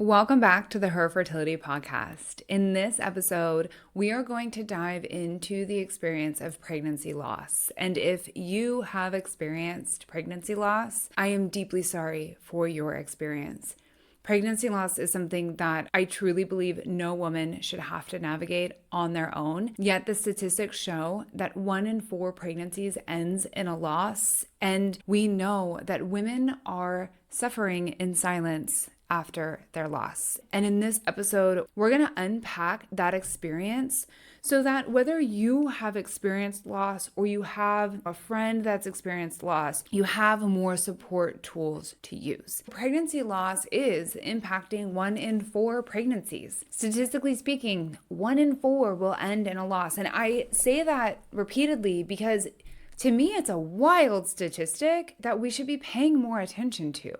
Welcome back to the Her Fertility podcast. In this episode, we are going to dive into the experience of pregnancy loss. And if you have experienced pregnancy loss, I am deeply sorry for your experience. Pregnancy loss is something that I truly believe no woman should have to navigate on their own. Yet the statistics show that 1 in 4 pregnancies ends in a loss. And we know that women are suffering in silence after their loss. And in this episode, we're going to unpack that experience so that whether you have experienced loss or you have a friend that's experienced loss, you have more support tools to use. Pregnancy loss is impacting 1 in 4 pregnancies. Statistically speaking, 1 in 4 will end in a loss. And I say that repeatedly because to me, it's a wild statistic that we should be paying more attention to.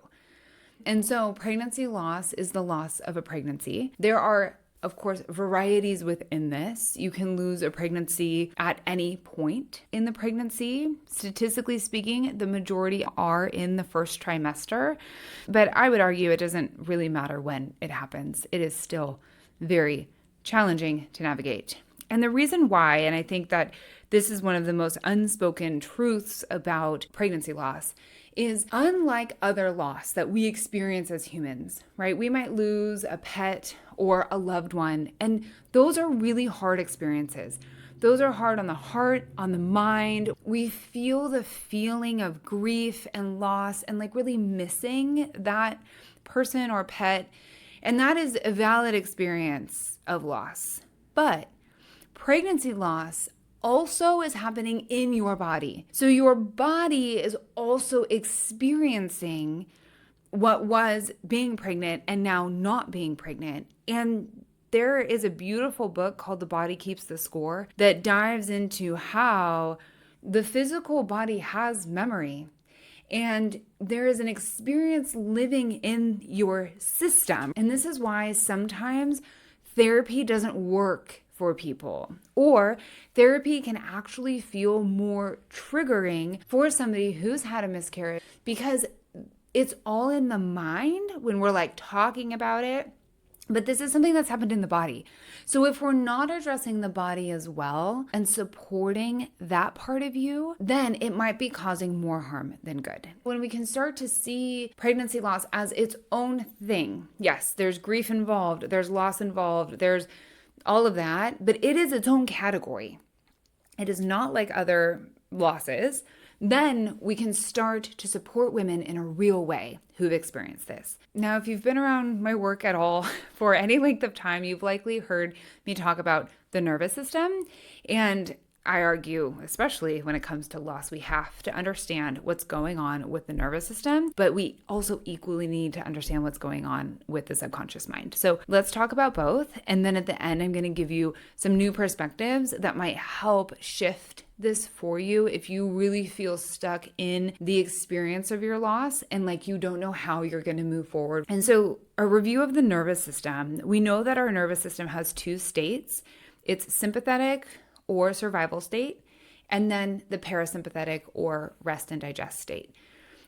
And so pregnancy loss is the loss of a pregnancy. There are, of course, varieties within this. You can lose a pregnancy at any point in the pregnancy. Statistically speaking, the majority are in the first trimester. But I would argue it doesn't really matter when it happens. It is still very challenging to navigate. And the reason why, and I think that this is one of the most unspoken truths about pregnancy loss, is unlike other loss that we experience as humans, right? We might lose a pet or a loved one, and those are really hard experiences. Those are hard on the heart, on the mind. We feel the feeling of grief and loss and like really missing that person or pet, and that is a valid experience of loss. But pregnancy loss also is happening in your body. So your body is also experiencing what was being pregnant and now not being pregnant. And there is a beautiful book called The Body Keeps the Score that dives into how the physical body has memory. And there is an experience living in your system. And this is why sometimes therapy doesn't work for people, or therapy can actually feel more triggering for somebody who's had a miscarriage because it's all in the mind when we're like talking about it. But this is something that's happened in the body. So if we're not addressing the body as well and supporting that part of you, then it might be causing more harm than good. When we can start to see pregnancy loss as its own thing, yes, there's grief involved, there's loss involved, there's all of that, but it is its own category. It is not like other losses. Then we can start to support women in a real way who've experienced this. Now, if you've been around my work at all for any length of time, you've likely heard me talk about the nervous system. And I argue, especially when it comes to loss, we have to understand what's going on with the nervous system, but we also equally need to understand what's going on with the subconscious mind. So let's talk about both. And then at the end, I'm going to give you some new perspectives that might help shift this for you if you really feel stuck in the experience of your loss and like you don't know how you're going to move forward. And so a review of the nervous system, we know that our nervous system has 2 states. It's sympathetic or survival state, and then the parasympathetic or rest and digest state.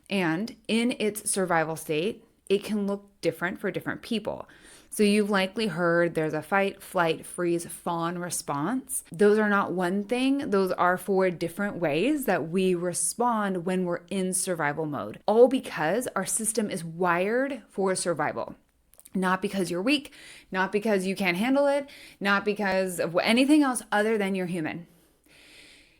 And in its survival state, it can look different for different people. So you've likely heard there's a fight, flight, freeze, fawn response. Those are not one thing. Those are 4 different ways that we respond when we're in survival mode, all because our system is wired for survival. Not because you're weak, not because you can't handle it, not because of anything else other than you're human.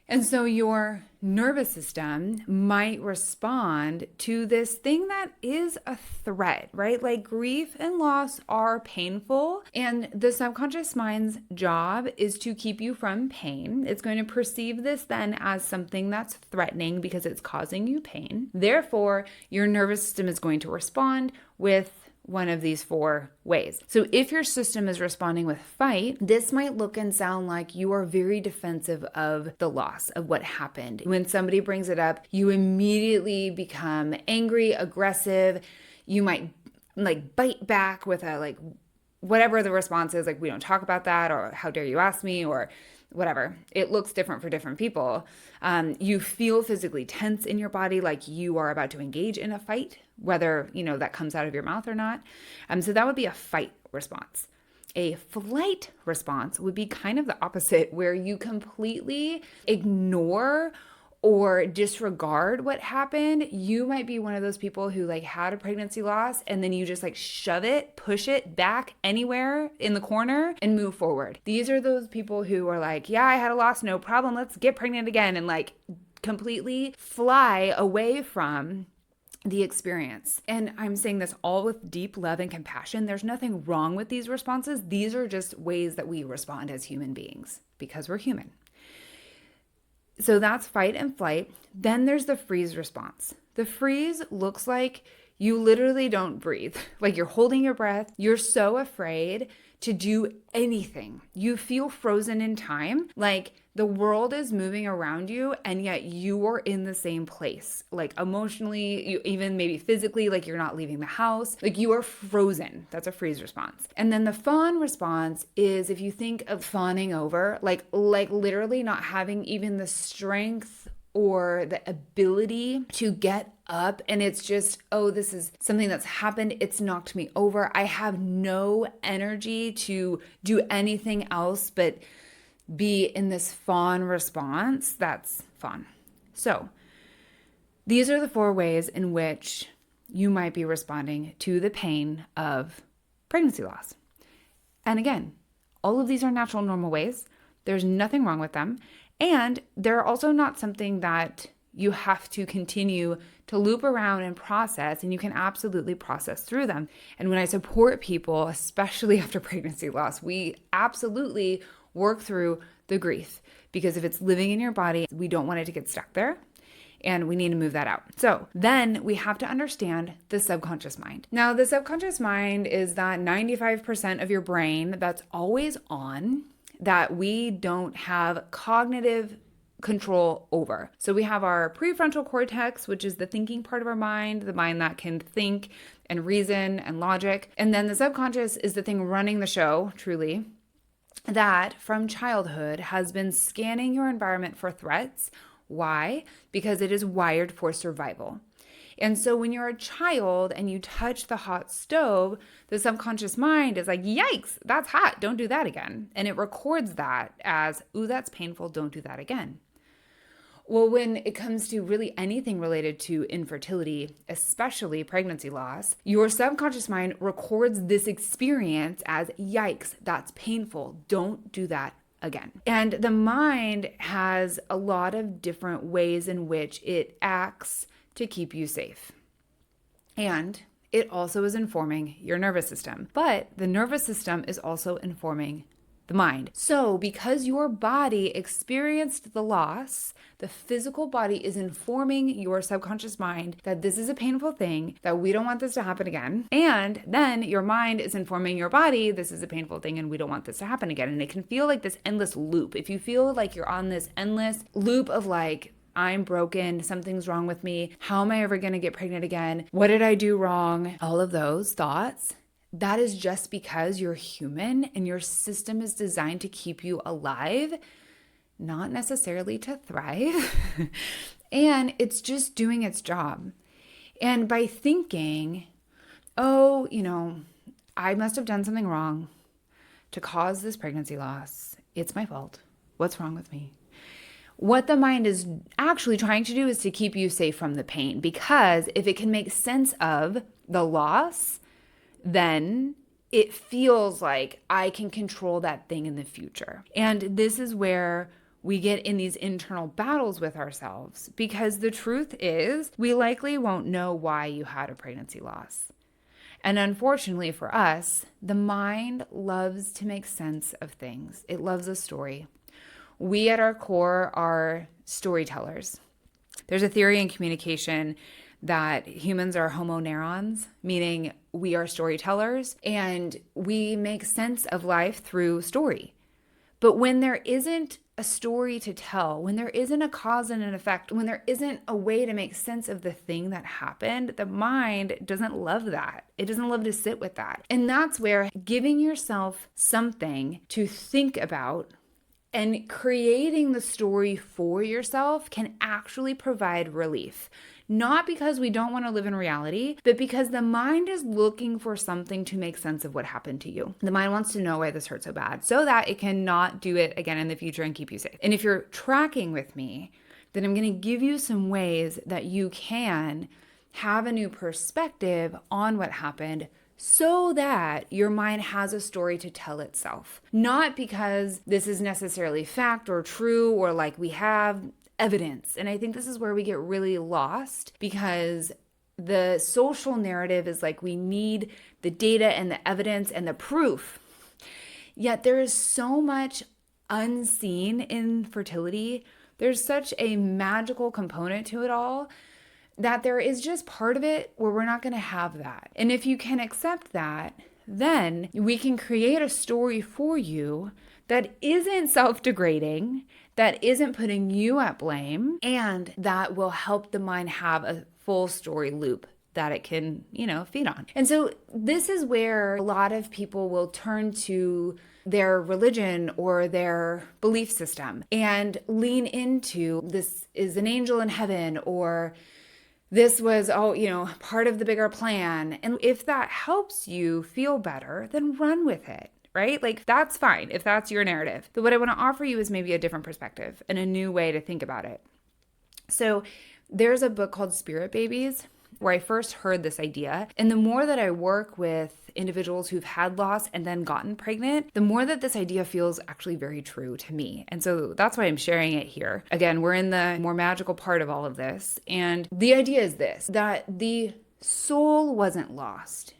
And so your nervous system might respond to this thing that is a threat, right? Like grief and loss are painful, and the subconscious mind's job is to keep you from pain. It's going to perceive this then as something that's threatening because it's causing you pain. Therefore, your nervous system is going to respond with one of these 4 ways. So if your system is responding with fight, this might look and sound like you are very defensive of the loss of what happened. When somebody brings it up, you immediately become angry, aggressive. You might like bite back with a like whatever the response is, like, we don't talk about that, or how dare you ask me, or whatever. It looks different for different people. You feel physically tense in your body, like you are about to engage in a fight, whether, that comes out of your mouth or not. So that would be a fight response. A flight response would be kind of the opposite, where you completely ignore or disregard what happened. You might be one of those people who had a pregnancy loss, and then you just shove it, push it back anywhere in the corner and move forward. These are those people who are like, yeah, I had a loss, no problem, let's get pregnant again, and completely fly away from the experience. And I'm saying this all with deep love and compassion. There's nothing wrong with these responses. These are just ways that we respond as human beings because we're human. So that's fight and flight. Then there's the freeze response. The freeze looks like you literally don't breathe. Like you're holding your breath. You're so afraid to do anything. You feel frozen in time, like the world is moving around you, and yet you are in the same place. Like emotionally, you even maybe physically, like you're not leaving the house. Like you are frozen. That's a freeze response. And then the fawn response is, if you think of fawning over, like literally not having even the strength or the ability to get up, and it's just, oh, this is something that's happened. It's knocked me over. I have no energy to do anything else but be in this fawn response. That's fawn. So these are the 4 ways in which you might be responding to the pain of pregnancy loss. And again, all of these are natural, normal ways. There's nothing wrong with them. And they're also not something that you have to continue to loop around and process, and you can absolutely process through them. And when I support people, especially after pregnancy loss, we absolutely work through the grief, because if it's living in your body, we don't want it to get stuck there, and we need to move that out. So then we have to understand the subconscious mind. Now, the subconscious mind is that 95% of your brain that's always on, that we don't have cognitive control over. So we have our prefrontal cortex, which is the thinking part of our mind, the mind that can think and reason and logic. And then the subconscious is the thing running the show, truly, that from childhood has been scanning your environment for threats. Why? Because it is wired for survival. And so when you're a child and you touch the hot stove, the subconscious mind is like, yikes, that's hot, don't do that again. And it records that as, ooh, that's painful, don't do that again. Well, when it comes to really anything related to infertility, especially pregnancy loss, your subconscious mind records this experience as, yikes, that's painful, don't do that again. And the mind has a lot of different ways in which it acts to keep you safe. And it also is informing your nervous system. But the nervous system is also informing the mind. So because your body experienced the loss, the physical body is informing your subconscious mind that this is a painful thing, that we don't want this to happen again. And then your mind is informing your body, this is a painful thing and we don't want this to happen again. And it can feel like this endless loop. If you feel like you're on this endless loop of like, I'm broken, something's wrong with me, how am I ever going to get pregnant again? What did I do wrong? All of those thoughts. That is just because you're human and your system is designed to keep you alive, not necessarily to thrive. And it's just doing its job. And by thinking, oh, I must have done something wrong to cause this pregnancy loss. It's my fault. What's wrong with me? What the mind is actually trying to do is to keep you safe from the pain, because if it can make sense of the loss, then it feels like I can control that thing in the future. And this is where we get in these internal battles with ourselves, because the truth is we likely won't know why you had a pregnancy loss. And unfortunately for us, the mind loves to make sense of things. It loves a story. We at our core are storytellers. There's a theory in communication that humans are homo neurons, meaning we are storytellers and we make sense of life through story. But when there isn't a story to tell, when there isn't a cause and an effect, when there isn't a way to make sense of the thing that happened, the mind doesn't love that. It doesn't love to sit with that. And that's where giving yourself something to think about and creating the story for yourself can actually provide relief. Not because we don't want to live in reality, but because the mind is looking for something to make sense of what happened to you. The mind wants to know why this hurt so bad so that it cannot do it again in the future and keep you safe. And if you're tracking with me, then I'm going to give you some ways that you can have a new perspective on what happened so that your mind has a story to tell itself. Not because this is necessarily fact or true or like we have evidence. And I think this is where we get really lost, because the social narrative is like we need the data and the evidence and the proof. Yet there is so much unseen in fertility. There's such a magical component to it all that there is just part of it where we're not going to have that. And if you can accept that, then we can create a story for you that isn't self-degrading, that isn't putting you at blame, and that will help the mind have a full story loop that it can, feed on. And so this is where a lot of people will turn to their religion or their belief system and lean into this is an angel in heaven, or this was, part of the bigger plan. And if that helps you feel better, then run with it. Right? Like that's fine if that's your narrative. But what I want to offer you is maybe a different perspective and a new way to think about it. So there's a book called Spirit Babies where I first heard this idea. And the more that I work with individuals who've had loss and then gotten pregnant, the more that this idea feels actually very true to me. And so that's why I'm sharing it here. Again, we're in the more magical part of all of this. And the idea is this, that the soul wasn't lost.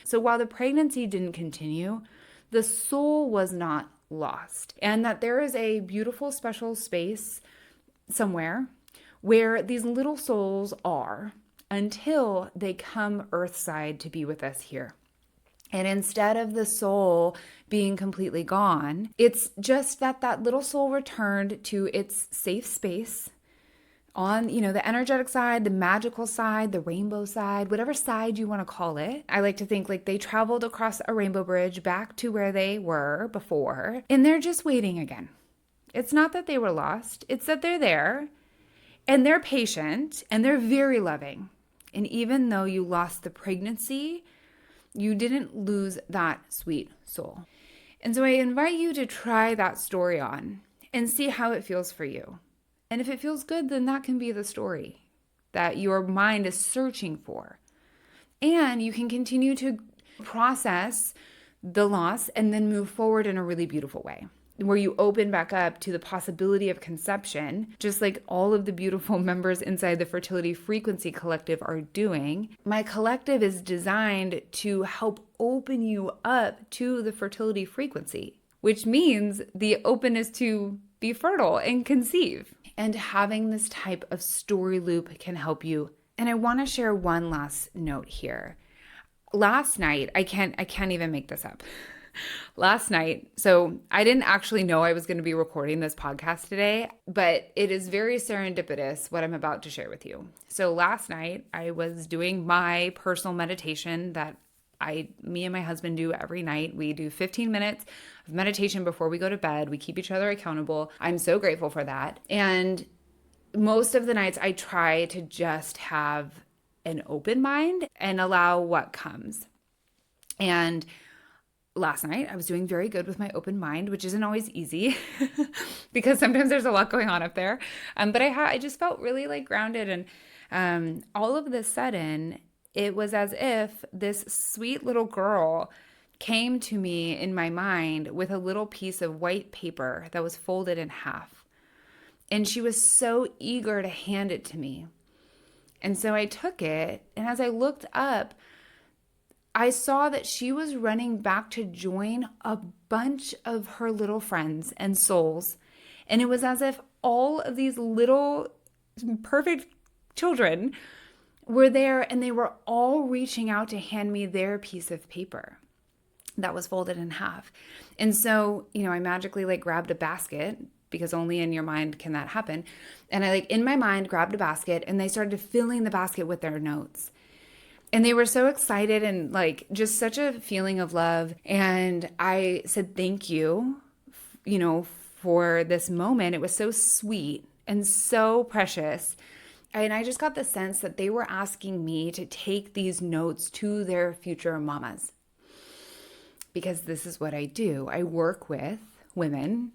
So while the pregnancy didn't continue, the soul was not lost, and that there is a beautiful special space somewhere where these little souls are until they come earthside to be with us here. And instead of the soul being completely gone, it's just that little soul returned to its safe space on, the energetic side, the magical side, the rainbow side, whatever side you want to call it. I like to think like they traveled across a rainbow bridge back to where they were before, and they're just waiting again. It's not that they were lost. It's that they're there, and they're patient, and they're very loving. And even though you lost the pregnancy, you didn't lose that sweet soul. And so I invite you to try that story on and see how it feels for you. And if it feels good, then that can be the story that your mind is searching for. And you can continue to process the loss and then move forward in a really beautiful way, where you open back up to the possibility of conception, just like all of the beautiful members inside the Fertility Frequency Collective are doing. My collective is designed to help open you up to the fertility frequency, which means the openness to be fertile and conceive. And having this type of story loop can help you. And I want to share one last note here. Last night, I can't even make this up. Last night, so I didn't actually know I was going to be recording this podcast today, but it is very serendipitous what I'm about to share with you. So last night, I was doing my personal meditation that me and my husband do every night. We do 15 minutes of meditation before we go to bed. We keep each other accountable. I'm so grateful for that. And most of the nights I try to just have an open mind and allow what comes. And last night I was doing very good with my open mind, which isn't always easy because sometimes there's a lot going on up there. But I just felt really like grounded. And all of a sudden, it was as if this sweet little girl came to me in my mind with a little piece of white paper that was folded in half. And she was so eager to hand it to me. And so I took it, and as I looked up, I saw that she was running back to join a bunch of her little friends and souls. And it was as if all of these little perfect children were there, and they were all reaching out to hand me their piece of paper that was folded in half. And so, I magically grabbed a basket because only in your mind can that happen. And I in my mind grabbed a basket and they started filling the basket with their notes. And they were so excited and just such a feeling of love. And I said, thank you, for this moment. It was so sweet and so precious. And I just got the sense that they were asking me to take these notes to their future mamas. Because this is what I do. I work with women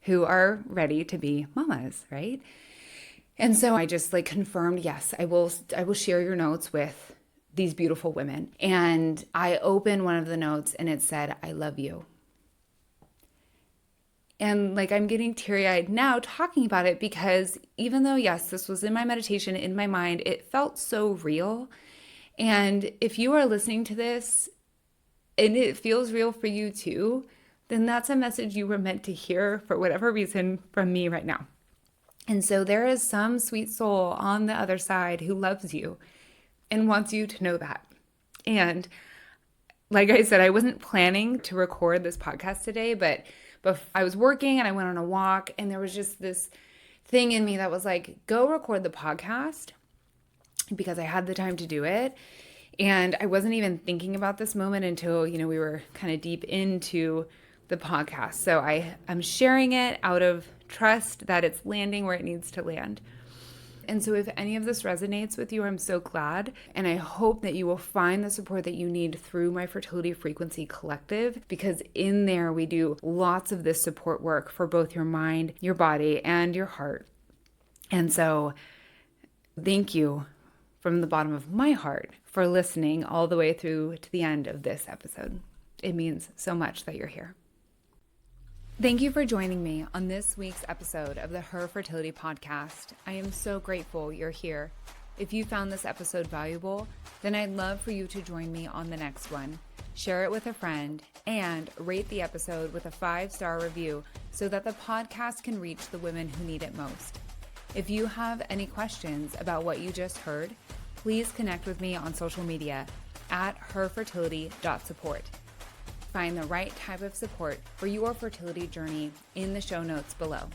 who are ready to be mamas, right? And so I just confirmed, yes, I will share your notes with these beautiful women. And I opened one of the notes and it said, I love you. And I'm getting teary-eyed now talking about it because even though, yes, this was in my meditation, in my mind, it felt so real. And if you are listening to this and it feels real for you too, then that's a message you were meant to hear for whatever reason from me right now. And so there is some sweet soul on the other side who loves you and wants you to know that. And like I said, I wasn't planning to record this podcast today, but I was working and I went on a walk and there was just this thing in me that was go record the podcast because I had the time to do it. And I wasn't even thinking about this moment until, we were kind of deep into the podcast. So I'm sharing it out of trust that it's landing where it needs to land. And so if any of this resonates with you, I'm so glad. And I hope that you will find the support that you need through my Fertility Frequency Collective, because in there we do lots of this support work for both your mind, your body, and your heart. And so thank you from the bottom of my heart for listening all the way through to the end of this episode. It means so much that you're here. Thank you for joining me on this week's episode of the Her Fertility Podcast. I am so grateful you're here. If you found this episode valuable, then I'd love for you to join me on the next one. Share it with a friend and rate the episode with a 5-star review so that the podcast can reach the women who need it most. If you have any questions about what you just heard, please connect with me on social media at herfertility.support. Find the right type of support for your fertility journey in the show notes below.